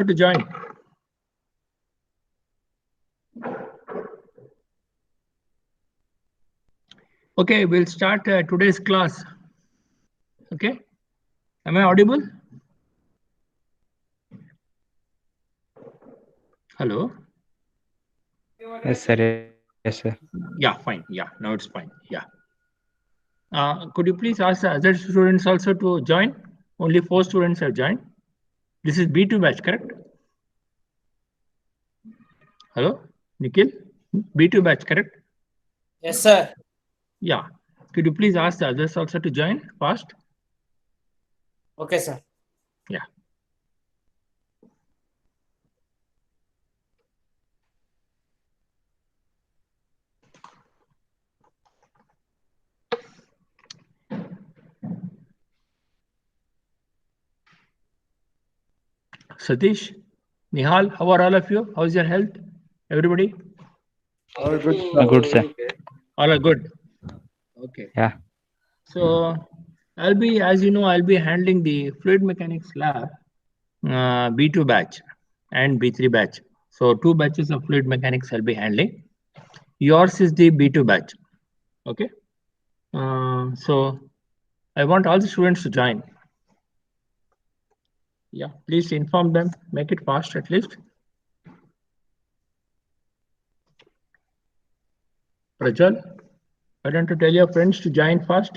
to join. Okay, we'll start today's class. Okay, am I audible? Hello? Yes, sir. Yes, sir. Yeah, fine. Yeah, now it's fine. Yeah. Could you please ask the other students also to join? Only 4 students have joined. This is B2 batch, correct? Hello, Nikhil? B2 batch, correct? Yes, sir. Yeah. Could you please ask the others also to join fast? Okay, sir. Yeah. Satish, Nihal, how are all of you? How's your health? Everybody? All good, Good, sir. sir. All are good. Okay. Yeah. So as you know, I'll be handling the fluid mechanics lab, B2 batch and B3 batch. So 2 batches of fluid mechanics I'll be handling. Yours is the B2 batch. Okay. So I want all the students to join. Yeah, please inform them. Make it fast at least. Prajwal, why don't you tell your friends to join fast?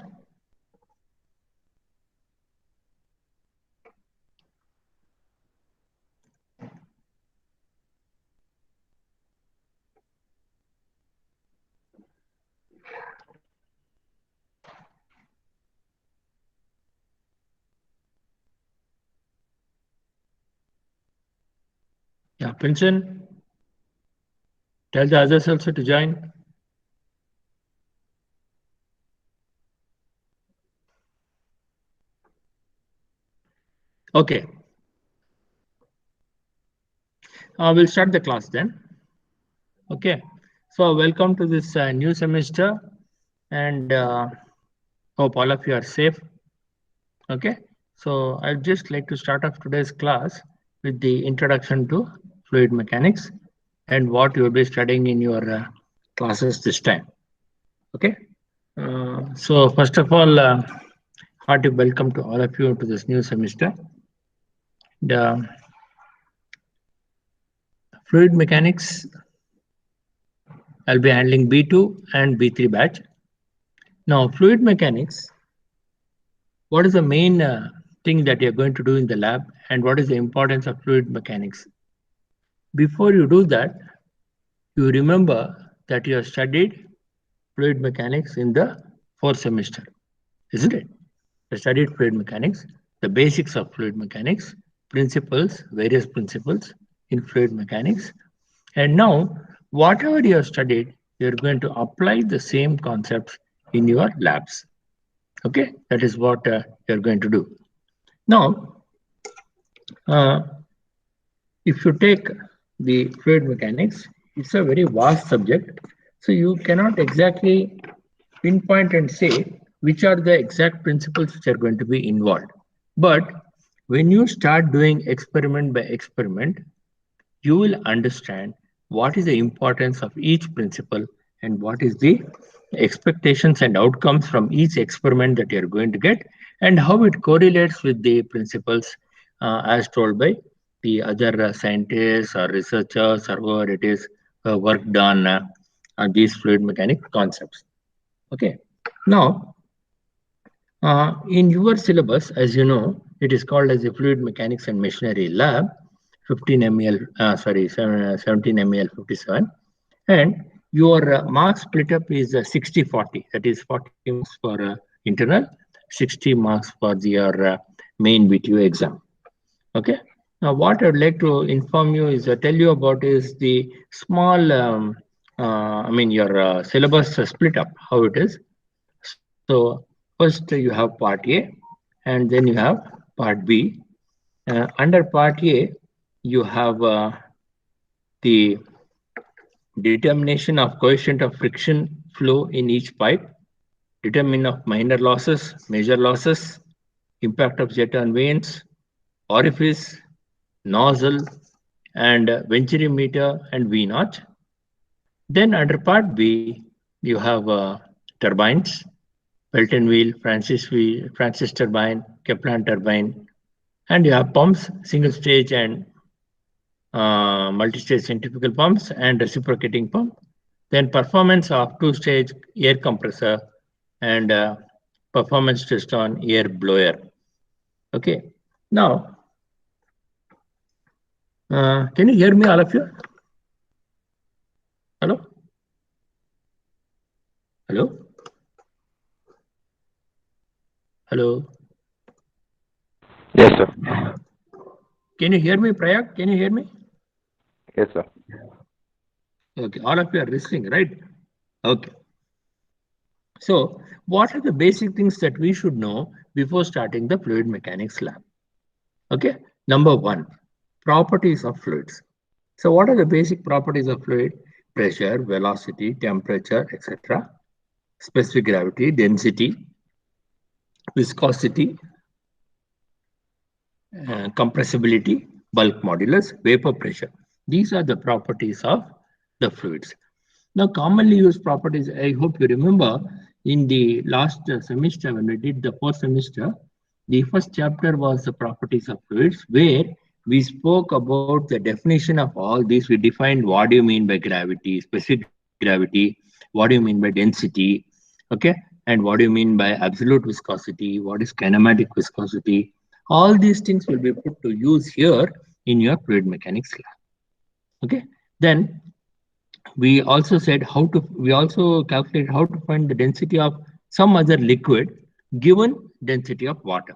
Yeah, Pinson, tell the others also to join. Okay. We'll start the class then. Okay. So welcome to this new semester, and hope all of you are safe. Okay. So I'd just like to start off today's class with the introduction to fluid mechanics and what you'll be studying in your classes this time. Okay. So first of all, hearty welcome to all of you to this new semester. The fluid mechanics, I'll be handling B2 and B3 batch. Now, fluid mechanics, what is the main thing that you're going to do in the lab, and what is the importance of fluid mechanics? Before you do that, you remember that you have studied fluid mechanics in the 4th semester, isn't it? You studied fluid mechanics, the basics of fluid mechanics, principles, various principles in fluid mechanics. And now, whatever you have studied, you're going to apply the same concepts in your labs. Okay, that is what you're going to do. Now, uh, if you take the fluid mechanics, it's a very vast subject. So you cannot exactly pinpoint and say which are the exact principles which are going to be involved. But when you start doing experiment by experiment, you will understand what is the importance of each principle and what is the expectations and outcomes from each experiment that you're going to get, and how it correlates with the principles as told by the other scientists or researchers or whoever it is worked on these fluid mechanics concepts. Okay. Now, in your syllabus, as you know, it is called as a fluid mechanics and machinery lab, 15 ml, 17 ml 57, and your mark split up is 60-40. That is 40 marks for internal, 60 marks for your main BTO exam. Okay. Now, what I'd like to inform you is tell you about is the small, your syllabus split up, how it is. So first you have part A, and then you have part B. Under part A, you have the determination of coefficient of friction flow in each pipe, determination of minor losses, major losses, impact of jet on vanes, orifice, nozzle, and venturimeter and V naught. Then under part B, you have turbines, Pelton wheel, Francis turbine, Kaplan turbine, and you have pumps, single stage and multi-stage centrifugal pumps and reciprocating pump. Then performance of two-stage air compressor and performance test on air blower. Okay. Now, can you hear me, all of you? Hello? Hello? Hello? Yes, sir. Can you hear me, Prayag? Can you hear me? Yes, sir. Okay, all of you are listening, right? Okay. So, what are the basic things that we should know before starting the fluid mechanics lab? Okay, number one, properties of fluids. So, what are the basic properties of fluid? Pressure, velocity, temperature, etc. Specific gravity, density, viscosity, compressibility, bulk modulus, vapor pressure. These are the properties of the fluids. Now, commonly used properties, I hope you remember in the last semester when we did the first semester, the first chapter was the properties of fluids, where we spoke about the definition of all these. We defined what do you mean by gravity, specific gravity, what do you mean by density, okay, and what do you mean by absolute viscosity, what is kinematic viscosity. All these things will be put to use here in your fluid mechanics lab. Okay, then we also calculate how to find the density of some other liquid given density of water.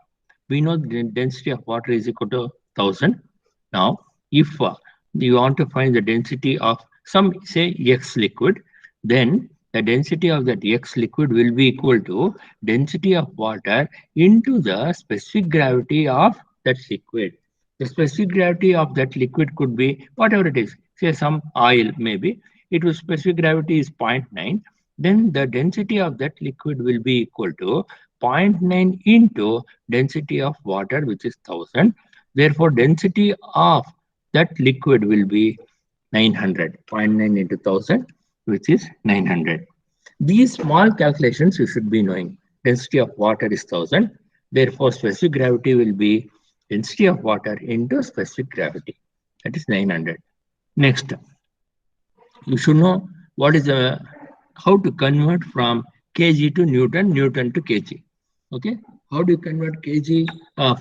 We know the density of water is equal to 1000. Now, if you want to find the density of some, say, X liquid, then the density of that X liquid will be equal to density of water into the specific gravity of that liquid. The specific gravity of that liquid could be whatever it is, say some oil maybe, it was specific gravity is zero 0.9, then the density of that liquid will be equal to 0.9 into density of water, which is 1000. Therefore, density of that liquid will be 900. 0.9 into 1000, which is 900. These small calculations you should be knowing. Density of water is 1000. Therefore, specific gravity will be density of water into specific gravity. That is 900. Next, you should know what is how to convert from kg to Newton, Newton to kg. Okay, how do you convert kg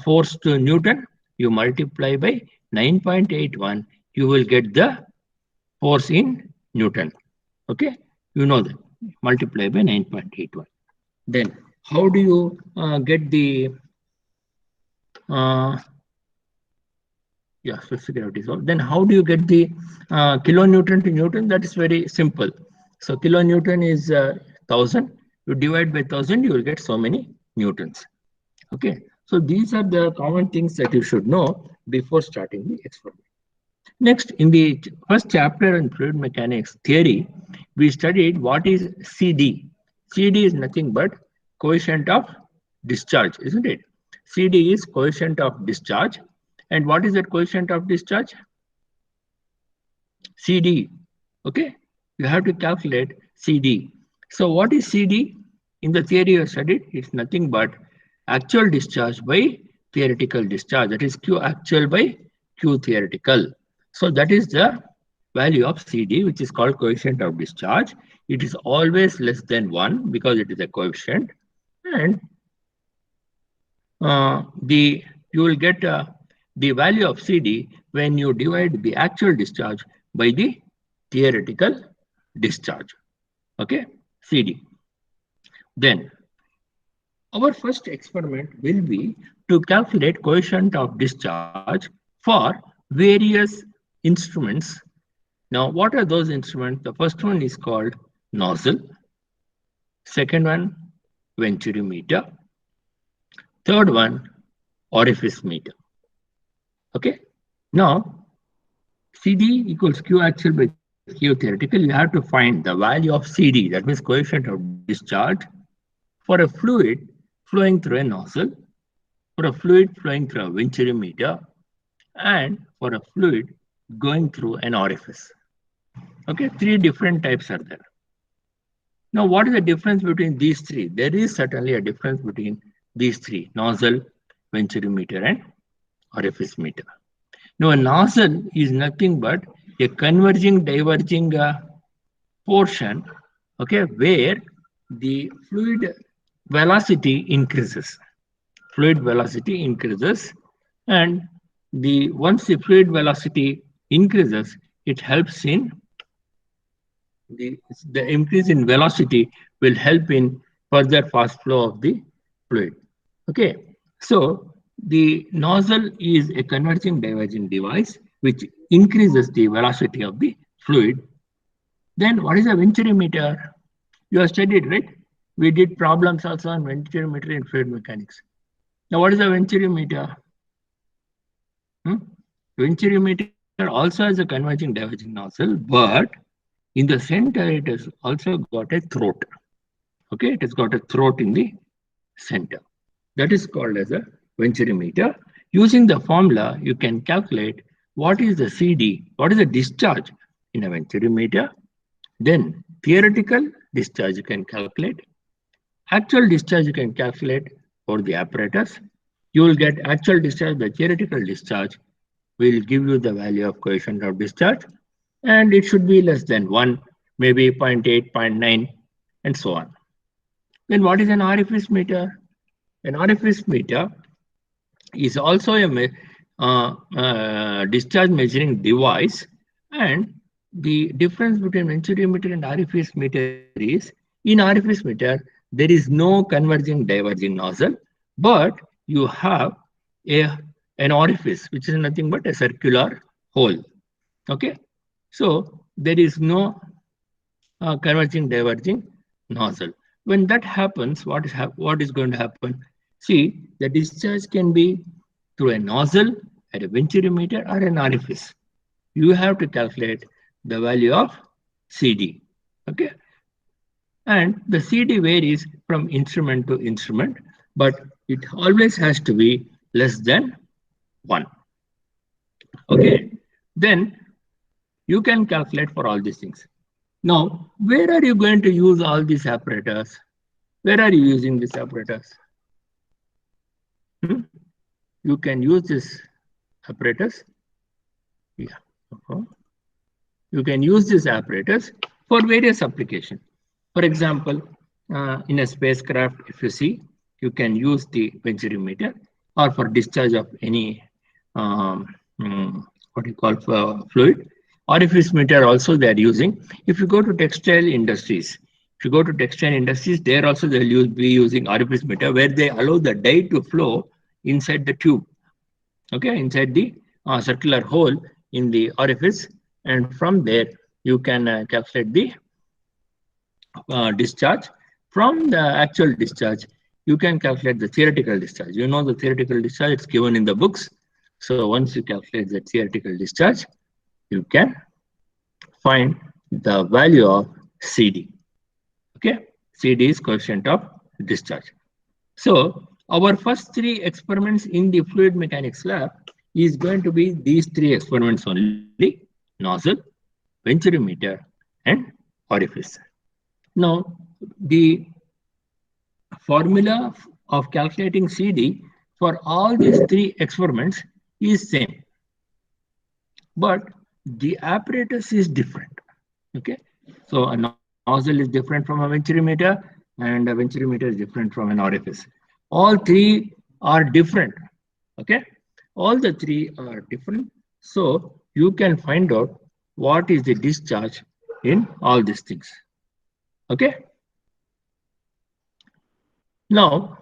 force to Newton? You multiply by 9.81, you will get the force in Newton. Okay, you know that, multiply by 9.81. Then how do you get the specific gravity? So then how do you get the kilonewton to Newton? That is very simple. So kilonewton is 1000. You divide by 1000, you will get so many newtons. Okay. So these are the common things that you should know before starting the experiment. Next, in the first chapter in fluid mechanics theory, we studied what is CD. CD is nothing but coefficient of discharge, isn't it? CD is coefficient of discharge. And what is that coefficient of discharge? CD. Okay, you have to calculate CD. So what is CD? In the theory you studied, it's nothing but actual discharge by theoretical discharge. That is Q actual by Q theoretical. So that is the value of CD, which is called coefficient of discharge. It is always less than 1 because it is a coefficient. And you will get the value of CD when you divide the actual discharge by the theoretical discharge. Okay, CD. Then our first experiment will be to calculate coefficient of discharge for various instruments. Now, what are those instruments? The first one is called nozzle. Second one, venturimeter. Third one, orifice meter. Okay. Now, CD equals Q actual by Q theoretical. You have to find the value of CD, that means coefficient of discharge, for a fluid flowing through a nozzle, for a fluid flowing through a venturimeter, and for a fluid going through an orifice. Okay, three different types are there. Now, what is the difference between these three? There is certainly a difference between these three: nozzle, venturimeter, and orifice meter. Now, a nozzle is nothing but a converging, diverging portion, okay, where the fluid velocity increases. Fluid velocity increases, and once the fluid velocity increases, it helps in the increase in velocity will help in further fast flow of the fluid. Okay, so the nozzle is a converging diverging device which increases the velocity of the fluid. Then what is a venturimeter? You have studied, right? We did problems also on venturimeter in fluid mechanics. Now, what is a venturimeter? Venturimeter also has a converging diverging nozzle, but in the center, it has also got a throat. Okay, it has got a throat in the center. That is called as a venturimeter. Using the formula, you can calculate what is the CD, what is the discharge in a venturimeter. Then theoretical discharge you can calculate. Actual discharge you can calculate for the apparatus. You will get actual discharge, the theoretical discharge will give you the value of coefficient of discharge, and it should be less than 1, maybe 0.8, 0.9, and so on. Then what is an orifice meter? An orifice meter is also a discharge measuring device, and the difference between venturimeter and orifice meter is, in orifice meter, there is no converging diverging nozzle, but you have an orifice, which is nothing but a circular hole. Okay, so there is no converging diverging nozzle. When that happens, what is going to happen? See, the discharge can be through a nozzle, at a venturimeter, or an orifice. You have to calculate the value of CD. Okay, and the CD varies from instrument to instrument, but it always has to be less than 1. Okay, then you can calculate for all these things. Now, where are you going to use all these apparatus? Where are you using this apparatus? You can use this apparatus. Yeah. You can use this apparatus for various applications. For example, in a spacecraft, if you see, you can use the venturimeter, or for discharge of any what you call fluid. Orifice meter also they are using. If you go to textile industries, there also they will be using orifice meter, where they allow the dye to flow inside the tube. Okay, inside the circular hole in the orifice, and from there you can calculate the discharge. From the actual discharge, you can calculate the theoretical discharge. You know the theoretical discharge, it's given in the books. So once you calculate the theoretical discharge, you can find the value of CD. Okay, CD is coefficient of discharge. So our first 3 experiments in the fluid mechanics lab is going to be these 3 experiments only: nozzle, venturimeter, and orifice. Now, the formula of calculating CD for all these 3 experiments is same, but the apparatus is different. Okay, so a nozzle is different from a venturimeter, and a venturimeter is different from an orifice. All 3 are different. Okay, all the 3 are different. So you can find out what is the discharge in all these things. Okay. Now,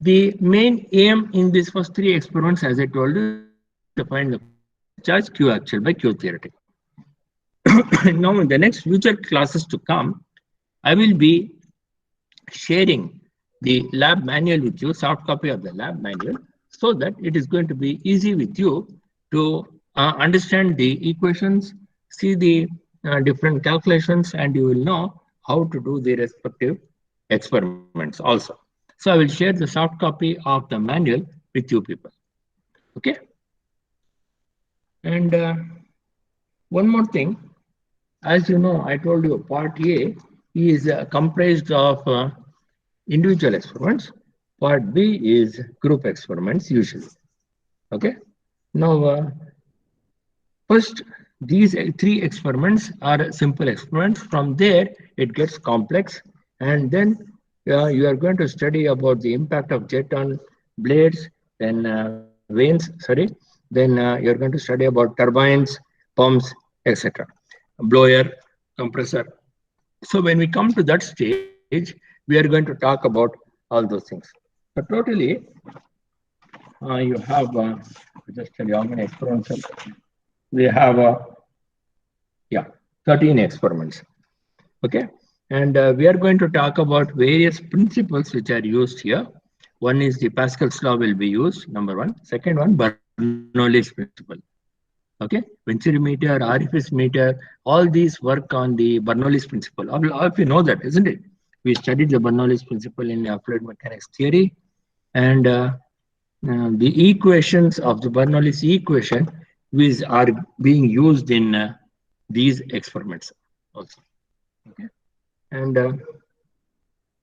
the main aim in these first 3 experiments, as I told you, to find the discharge Q actual by Q theoretical. Now, in the next future classes to come, I will be sharing the lab manual with you, soft copy of the lab manual, so that it is going to be easy with you to understand the equations, see the different calculations, and you will know how to do the respective experiments also. So I will share the soft copy of the manual with you people. Okay. And one more thing, as you know, I told you part A is comprised of individual experiments. Part B is group experiments usually. Okay. Now, first, these three experiments are simple experiments. From there, it gets complex, and then you are going to study about the impact of jet on blades, then vanes. Sorry, then you're going to study about turbines, pumps, etc. Blower, compressor. So when we come to that stage, we are going to talk about all those things. So totally, you have just tell you how many experiments we have. Yeah, 13 experiments. Okay, and we are going to talk about various principles which are used here. One is the Pascal's law will be used, number one. Second one, Bernoulli's principle. Okay, venturimeter, orifice meter, all these work on the Bernoulli's principle. All of you know that, isn't it? We studied the Bernoulli's principle in fluid mechanics theory, and the equations of the Bernoulli's equation which are being used in these experiments also. Okay, and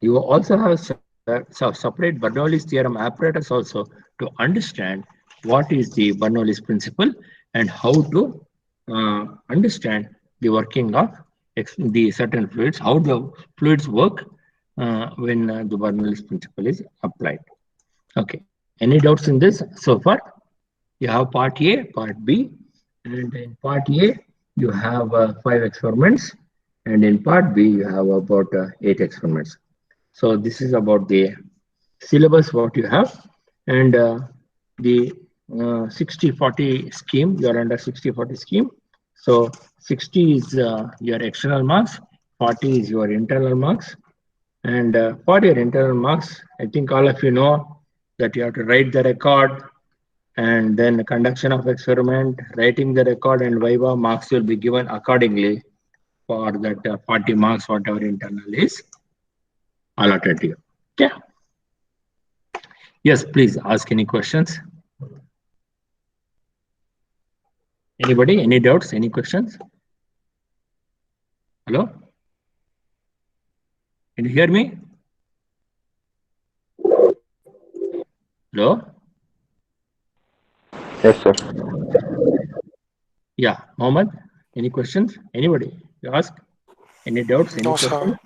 you also have separate Bernoulli's theorem apparatus also to understand what is the Bernoulli's principle and how to understand the working of the certain fluids, how the fluids work when the Bernoulli's principle is applied. Okay, any doubts in this so far? You have part A, part B, and in part A, you have 5 experiments, and in part B, you have about 8 experiments. So this is about the syllabus what you have, and the 60-40 scheme, you are under 60-40 scheme. So 60 is your external marks, 40 is your internal marks, and for your internal marks, I think all of you know that you have to write the record, and then conduction of experiment, writing the record, and viva marks will be given accordingly for that 40 marks, whatever internal is allotted to you. Okay. Yes, please ask any questions. Anybody? Any doubts? Any questions? Hello? Can you hear me? Hello? Yes, sir. Yeah, Mohammed, any questions? Anybody? You ask? Any doubts? Any No, questions?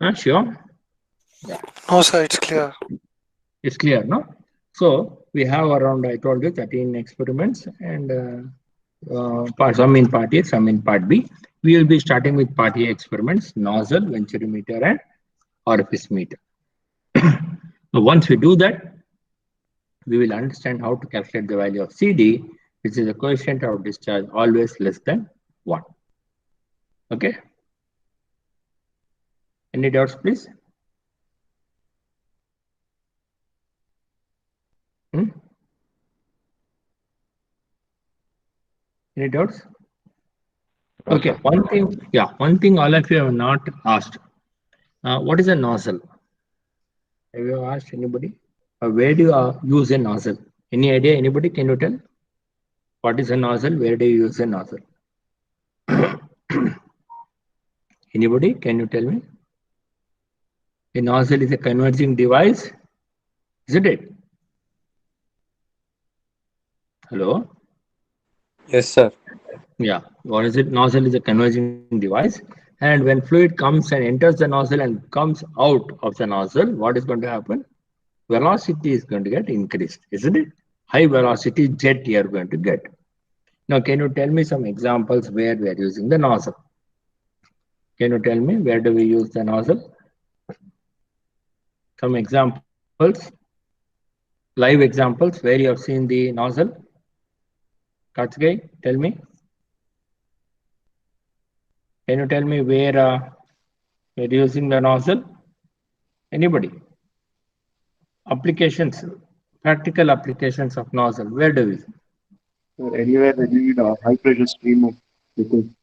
sir. Sure. No, sir, it's clear. It's clear, no? So we have around, I told you, 13 experiments, and some in part A, some in part B. We will be starting with part A experiments, nozzle, venturimeter, and orifice meter. So once we do that, we will understand how to calculate the value of CD, which is the coefficient of discharge always less than 1. Okay? Any doubts, please? Any doubts? No, Okay, sir. one thing all of you have not asked. What is a nozzle? Have you asked anybody? Where do you use a nozzle? Any idea? Anybody? Can you tell? What is a nozzle? Where do you use a nozzle? Anybody? Can you tell me? A nozzle is a converging device, isn't it? Hello? Yes, sir. Yeah. What is it? Nozzle is a converging device. And when fluid comes and enters the nozzle and comes out of the nozzle, what is going to happen? Velocity is going to get increased, isn't it? High velocity jet you are going to get. Now, can you tell me some examples where we are using the nozzle? Can you tell me where do we use the nozzle? Some examples, live examples where you have seen the nozzle. Katsgai, tell me. Can you tell me where you're using the nozzle? Anybody? Applications, practical applications of nozzle. Where do we? So anywhere that you need a high pressure stream of liquid,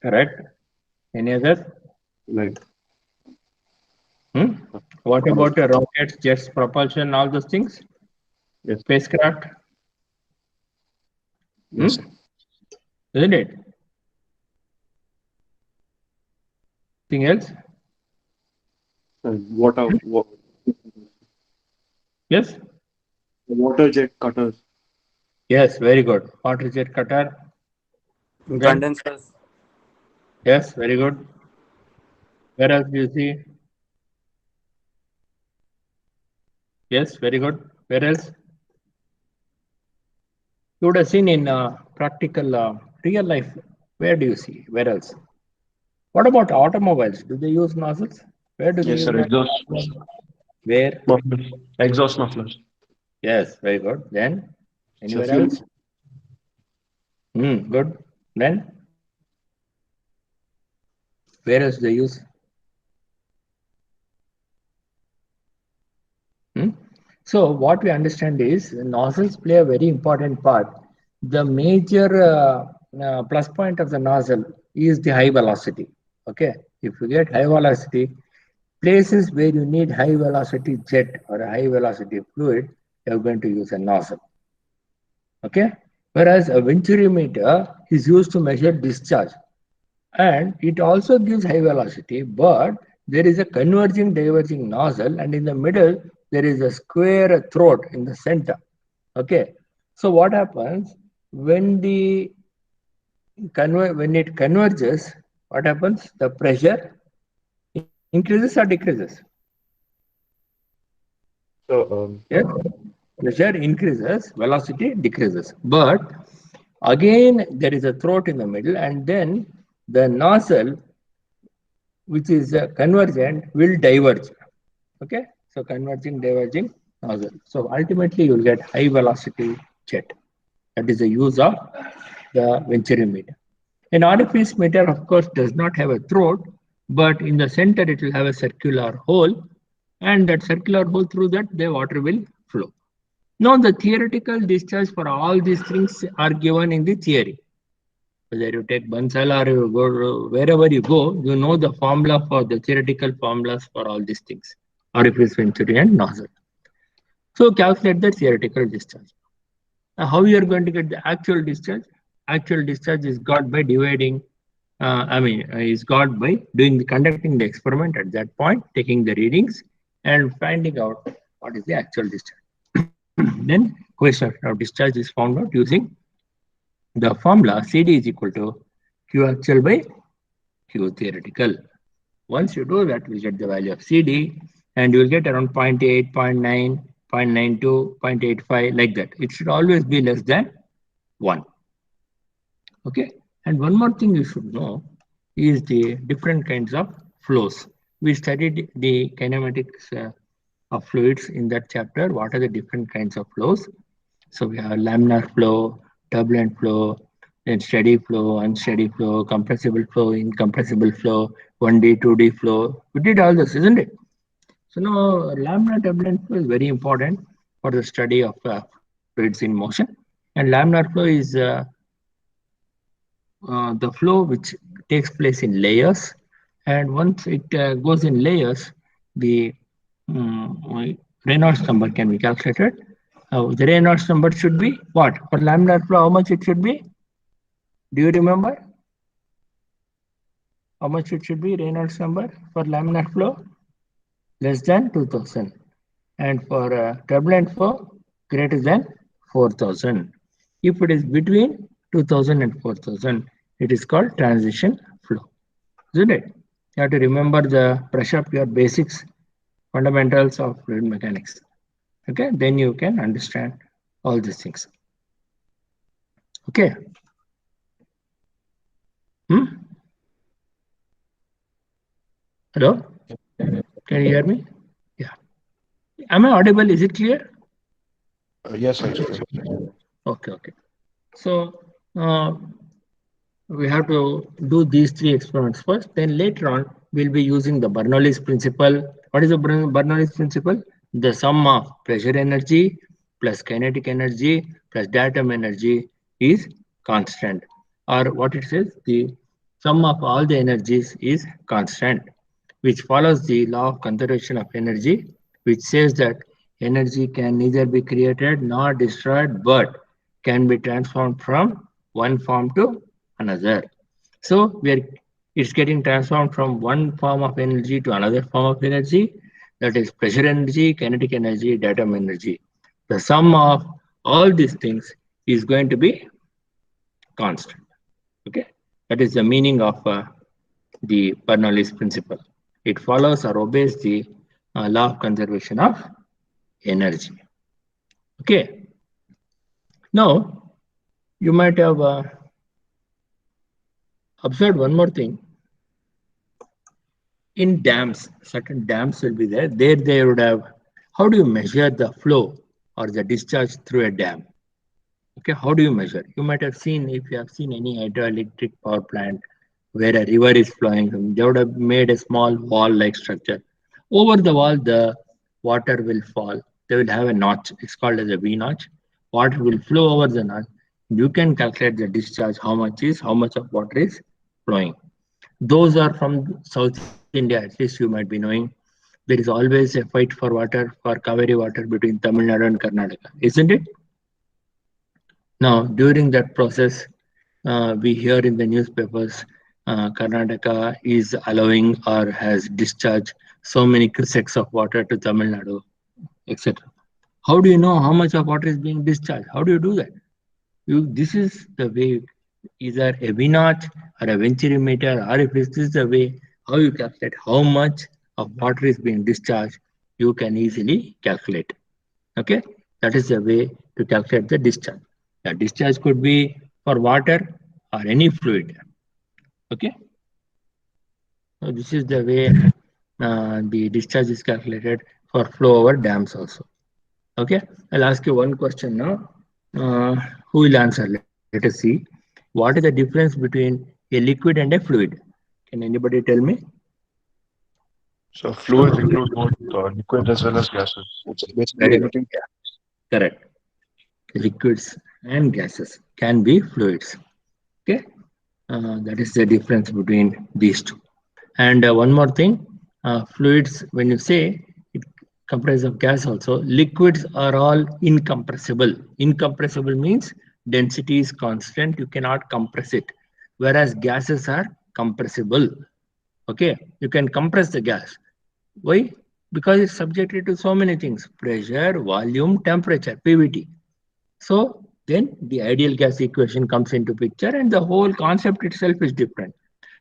Correct. Any other? like What about rockets, jets, propulsion, all those things? Yes. Spacecraft, Yes, sir. isn't it? Anything else? Yes? Water jet cutters. Yes, very good. Water jet cutter. Then, Condensers. yes, very good. Where else do you see? Yes, very good. Where else? You would have seen in practical real life. Where do you see? Where else? What about automobiles? Do they use nozzles? Where do they Yes, use sir. nozzles? Exhaust Where? mufflers. Exhaust mufflers. Yes, very good. Then, So anywhere fuel. else? Good. Then, where else they use? So what we understand is nozzles play a very important part. The major plus point of the nozzle is the high velocity. Okay, if you get high velocity, places where you need high velocity jet or a high velocity fluid, you're going to use a nozzle. Okay, whereas a venturimeter is used to measure discharge, and it also gives high velocity, but there is a converging diverging nozzle, and in the middle there is a square throat in the center. Okay, so what happens when when it converges? What happens? The pressure increases or decreases? So Yes, pressure increases, velocity decreases. But again, there is a throat in the middle, and then the nozzle, which is convergent, will diverge. Okay, so converging, diverging nozzle. So ultimately, you will get high velocity jet. That is the use of the venturimeter. An orifice meter, of course, does not have a throat, but in the center it will have a circular hole, and that circular hole, through that the water will flow. Now the theoretical discharge for all these things are given in the theory. Whether you take Bansal or you go wherever you go, you know the formula for the theoretical formulas for all these things. Orifice, venturi, and nozzle. So calculate the theoretical discharge. Now, how you are going to get the actual discharge? Actual discharge is got by dividing. Is got by conducting the experiment at that point, taking the readings, and finding out what is the actual discharge. Then coefficient of discharge is found out using the formula CD is equal to Q actual by Q theoretical. Once you do that, we'll get the value of CD, and you will get around 0.8, 0.9, 0.92, 0.85, like that. It should always be less than 1. Okay, and one more thing you should know is the different kinds of flows. We studied the kinematics of fluids in that chapter. What are the different kinds of flows? So we have laminar flow, turbulent flow, then steady flow, unsteady flow, compressible flow, incompressible flow, 1D, 2D flow. We did all this, isn't it? So now laminar turbulent flow is very important for the study of fluids in motion. And laminar flow is the flow which takes place in layers. And once it goes in layers, the Reynolds number can be calculated. The Reynolds number should be what? For laminar flow, how much it should be? Do you remember? How much it should be, Reynolds number for laminar flow? Less than 2000. And for turbulent flow, greater than 4000. If it is between 2000 and 4000, it is called transition flow. Isn't it? You have to remember the brush up your basics, fundamentals of fluid mechanics. Okay, then you can understand all these things. Okay. Hello? Can you hear me? Yeah. Am I audible? Is it clear? yes, sir. Okay, okay. So we have to do these 3 experiments first. Then later on, we'll be using the Bernoulli's principle. What is the Bernoulli's principle? The sum of pressure energy plus kinetic energy plus diatom energy is constant. Or what it says, the sum of all the energies is constant, which follows the law of conservation of energy, which says that energy can neither be created nor destroyed, but can be transformed from one form to another. So it's getting transformed from one form of energy to another form of energy, that is pressure energy, kinetic energy, datum energy. The sum of all these things is going to be constant. Okay, that is the meaning of the Bernoulli's principle. It follows or obeys the law of conservation of energy. Okay, now you might have observed one more thing. In dams, certain dams will be there. There they would have, how do you measure the flow or the discharge through a dam? Okay, how do you measure? You might have seen, if you have seen any hydroelectric power plant where a river is flowing, they would have made a small wall-like structure. Over the wall, the water will fall. They will have a notch. It's called as a V notch. Water will flow over the notch. You can calculate the discharge, how much of water is flowing. Those are from South India, at least you might be knowing. There is always a fight for water, for Kaveri water between Tamil Nadu and Karnataka, isn't it? Now, during that process, we hear in the newspapers, Karnataka is allowing or has discharged so many cusecs of water to Tamil Nadu, etc. How do you know how much of water is being discharged? How do you do that? This is the way, either a V notch or a venturimeter, or if this is the way how you calculate how much of water is being discharged, you can easily calculate. Okay, that is the way to calculate the discharge. The discharge could be for water or any fluid. Okay, so this is the way the discharge is calculated for flow over dams also. Okay, I'll ask you one question now. Who will answer? Let us see. What is the difference between a liquid and a fluid? Can anybody tell me? So fluids include both liquid as well as gases. It's basically Very good. anything. Yeah, correct. Liquids and gases can be fluids. Okay, that is the difference between these two. And one more thing, fluids, when you say it comprises of gas also, liquids are all incompressible. Incompressible means density is constant, you cannot compress it. Whereas gases are compressible. Okay, you can compress the gas. Why? Because it's subjected to so many things: pressure, volume, temperature, PVT. So then the ideal gas equation comes into picture, and the whole concept itself is different.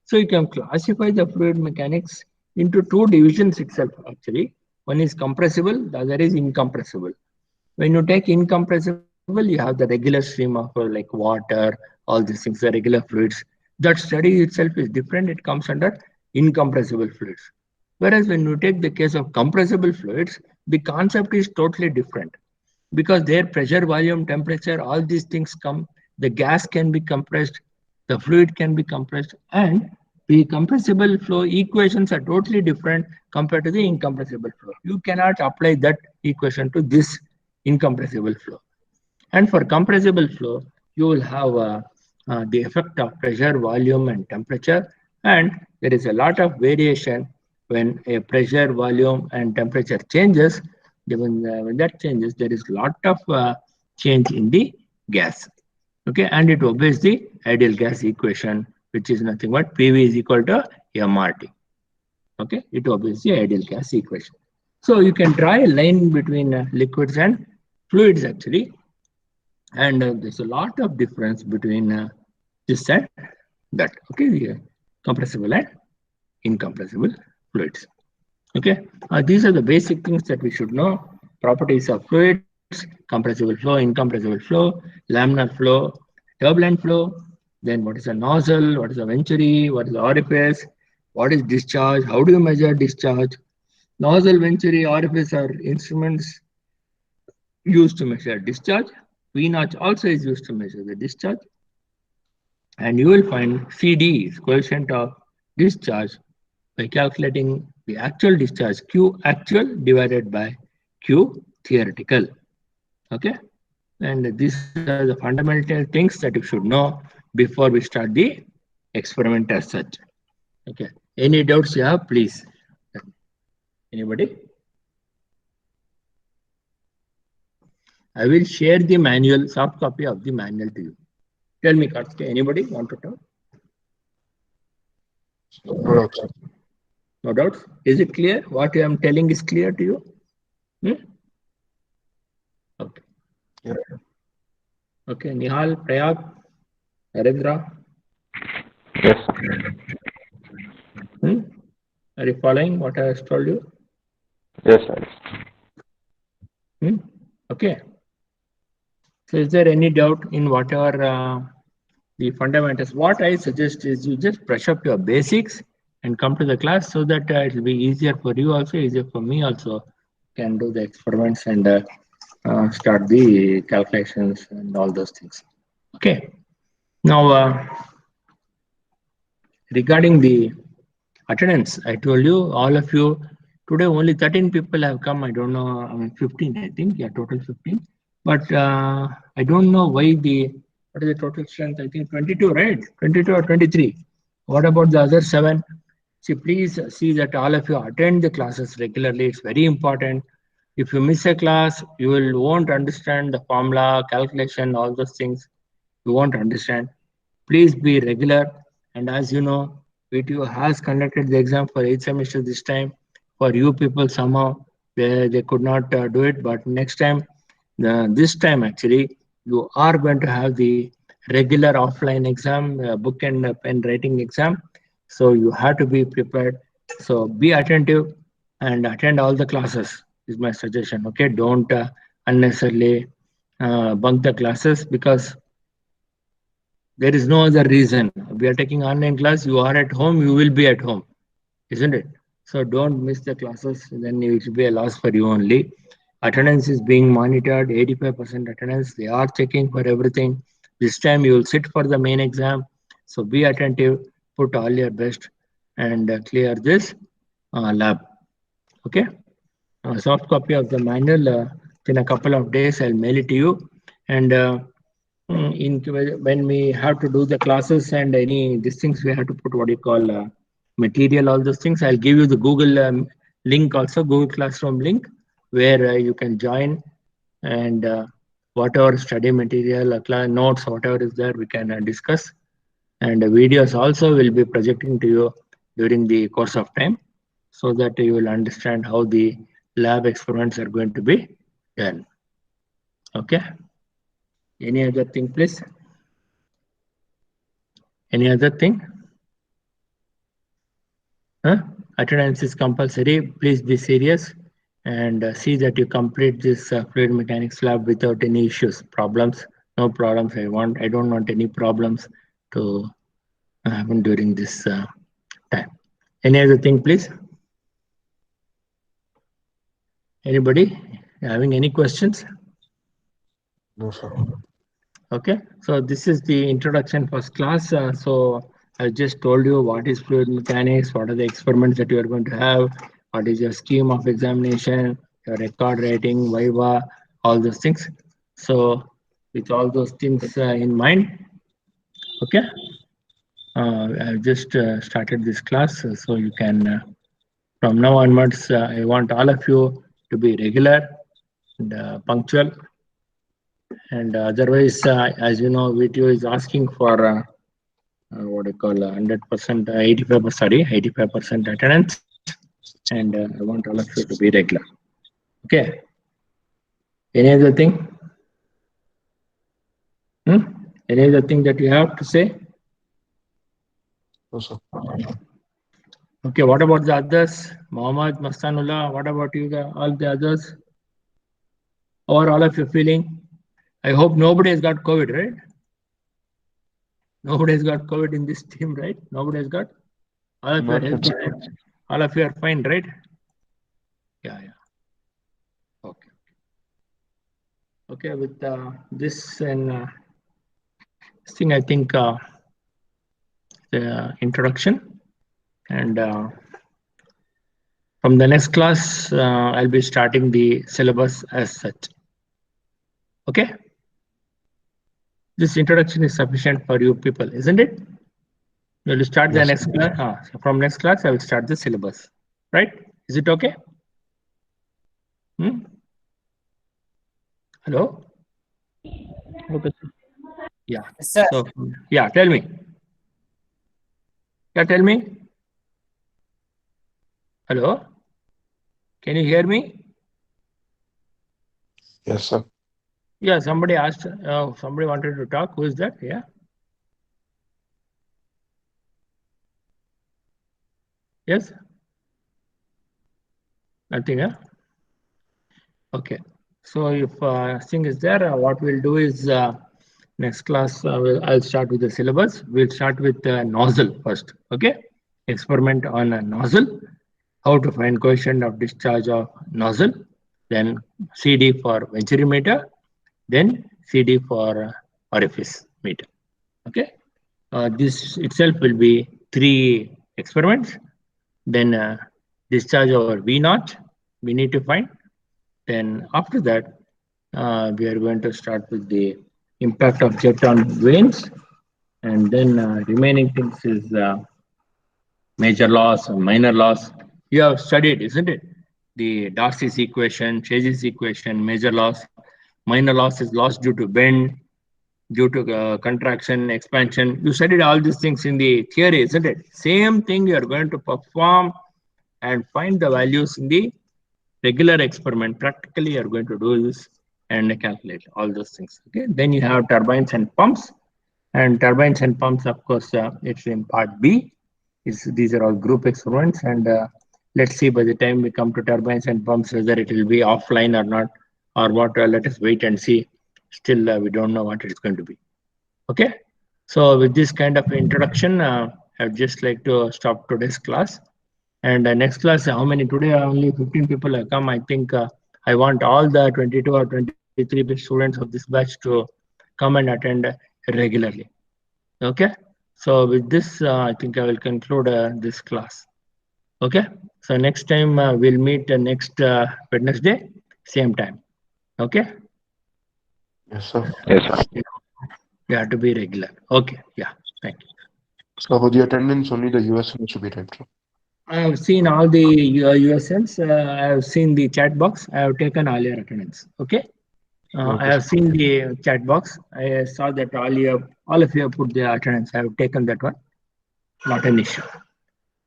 So you can classify the fluid mechanics into two divisions itself actually. One is compressible, the other is incompressible. When you take incompressible, you have the regular stream of like water, all these things, the regular fluids. That study itself is different. It comes under incompressible fluids. Whereas when you take the case of compressible fluids, the concept is totally different, because their pressure, volume, temperature, all these things come. The gas can be compressed, the fluid can be compressed, and the compressible flow equations are totally different compared to the incompressible flow. You cannot apply that equation to this incompressible flow. And for compressible flow, you will have the effect of pressure, volume, and temperature. And there is a lot of variation when a pressure, volume, and temperature changes. When that changes, there is a lot of change in the gas. Okay, and it obeys the ideal gas equation, which is nothing but PV is equal to MRT. Okay, it obeys the ideal gas equation. So you can draw a line between liquids and fluids actually, and there's a lot of difference between this and that. Okay, the compressible and incompressible fluids. Okay, these are the basic things that we should know: properties of fluids, compressible flow, incompressible flow, laminar flow, turbulent flow. Then what is a nozzle, what is a venturi, what is the orifice, what is discharge, how do you measure discharge? Nozzle, venturi, orifice are instruments used to measure discharge. V notch also is used to measure the discharge. And you will find CD is coefficient of discharge by calculating the actual discharge, Q actual divided by Q theoretical. Okay, and these are the fundamental things that you should know before we start the experiment as such. Okay, any doubts you have, please? Anybody? I will share the manual, soft copy of the manual to you. Tell me, Karthikeya, anybody want to talk? No doubt, sir. No doubts? Is it clear? What I am telling is clear to you? Okay. Yeah. Okay, Nihal, Prayag, Narendra. Yes. Are you following what I have told you? Yes, sir. Okay. So is there any doubt in whatever the fundamentals? What I suggest is you just brush up your basics and come to the class so that it will be easier for you also, easier for me also. Can do the experiments and start the calculations and all those things. Okay. Now, regarding the attendance, I told you, all of you, today only 13 people have come. I don't know, 15, I think. Yeah, total 15. But I don't know why what is the total strength? I think 22, right? 22 or 23. What about the other 7? See, please see that all of you attend the classes regularly. It's very important. If you miss a class, you won't understand the formula, calculation, all those things. You won't understand. Please be regular. And as you know, VTU has conducted the exam for 8th semester this time. For you people, somehow they could not do it, but next time, this time actually, you are going to have the regular offline exam, book and pen writing exam. So you have to be prepared. So be attentive and attend all the classes is my suggestion. Okay, don't unnecessarily bunk the classes because there is no other reason. We are taking online class. You are at home. You will be at home, isn't it? So don't miss the classes. Then it will be a loss for you only. Attendance is being monitored. 85% attendance. They are checking for everything. This time you will sit for the main exam. So be attentive. Put all your best and clear this lab. Okay. A soft copy of the manual in a couple of days. I'll mail it to you. And when we have to do the classes and these things, we have to put what you call material, all those things. I'll give you the Google link also, Google Classroom link, where you can join and whatever study material, notes, whatever is there, we can discuss. And videos also will be projecting to you during the course of time so that you will understand how the lab experiments are going to be done. Okay. Any other thing, please? Any other thing? Attendance is compulsory. Please be serious and see that you complete this fluid mechanics lab without any issues, problems. No problems. I don't want any problems to happen during this time. Any other thing, please? Anybody having any questions? No, sir. Okay, so this is the introduction first class. So I just told you what is fluid mechanics, what are the experiments that you are going to have, what is your scheme of examination, your record writing, viva, all those things. So with all those things in mind, okay, I've just started this class, so you can, from now onwards, I want all of you to be regular and punctual. And otherwise, as you know, VTU is asking for what I call 100%, 85%, sorry, 85% attendance. And I want all of you to be regular. Okay. Any other thing? Any other thing that you have to say? No, sir. Okay. What about the others? Mohammad, Mastanullah, what about you, all the others? How are all of you feeling? I hope nobody has got COVID, right? Nobody has got COVID in this team, right? Nobody has got? All of you are Not yet, healthy, sir. right? All of you are fine, right? Yeah. Okay. Okay, with this and this thing, I think the introduction, and from the next class, I'll be starting the syllabus as such. Okay. This introduction is sufficient for you people, isn't it? We'll start the Yes, next class. From next class, I will start the syllabus. Right? Is it okay? Hello? Okay, sir. Yeah. Yes, sir. So, yeah, tell me. Yeah, tell me. Hello? Can you hear me? Yes, sir. Yeah, somebody asked, somebody wanted to talk. Who is that? Yeah. Yes? Nothing, huh? Okay. So if thing is there, what we'll do is next class, I'll start with the syllabus. We'll start with nozzle first. Okay. Experiment on a nozzle. How to find coefficient of discharge of nozzle. Then CD for venturimeter. Then CD for orifice meter. Okay. This itself will be 3 experiments. Then discharge over V naught we need to find. Then after that, we are going to start with the impact of jet on vanes, and then remaining things is major loss or minor loss. You have studied, isn't it? The Darcy's equation, Chase's equation, major loss. Minor loss is loss due to bend, due to contraction, expansion. You studied all these things in the theory, isn't it? Same thing you are going to perform and find the values in the regular experiment. Practically, you are going to do this and calculate all those things. Okay. Then you have turbines and pumps. And turbines and pumps, of course, it's in part B. These are all group experiments. And let's see by the time we come to turbines and pumps whether it will be offline or not, or what. Let us wait and see. Still, we don't know what it's going to be. Okay. So with this kind of introduction, I'd just like to stop today's class. And next class, how many? Today only 15 people have come. I think I want all the 22 or 23 students of this batch to come and attend regularly. Okay. So with this, I think I will conclude this class. Okay. So next time we'll meet next Wednesday, same time. Okay. Yes, sir. Yes, sir. You have to be regular. Okay. Yeah. Thank you. So for the attendance, only the USN should be typed, sir. I have seen all the USNs. I have seen the chat box. I have taken all your attendance. Okay. I Okay, have sir. seen the chat box. I saw that all of you have put the attendance. I have taken that one. Not an issue.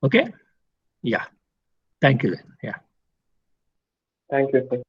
Okay. Yeah. Thank you. Then. Yeah. Thank you, sir.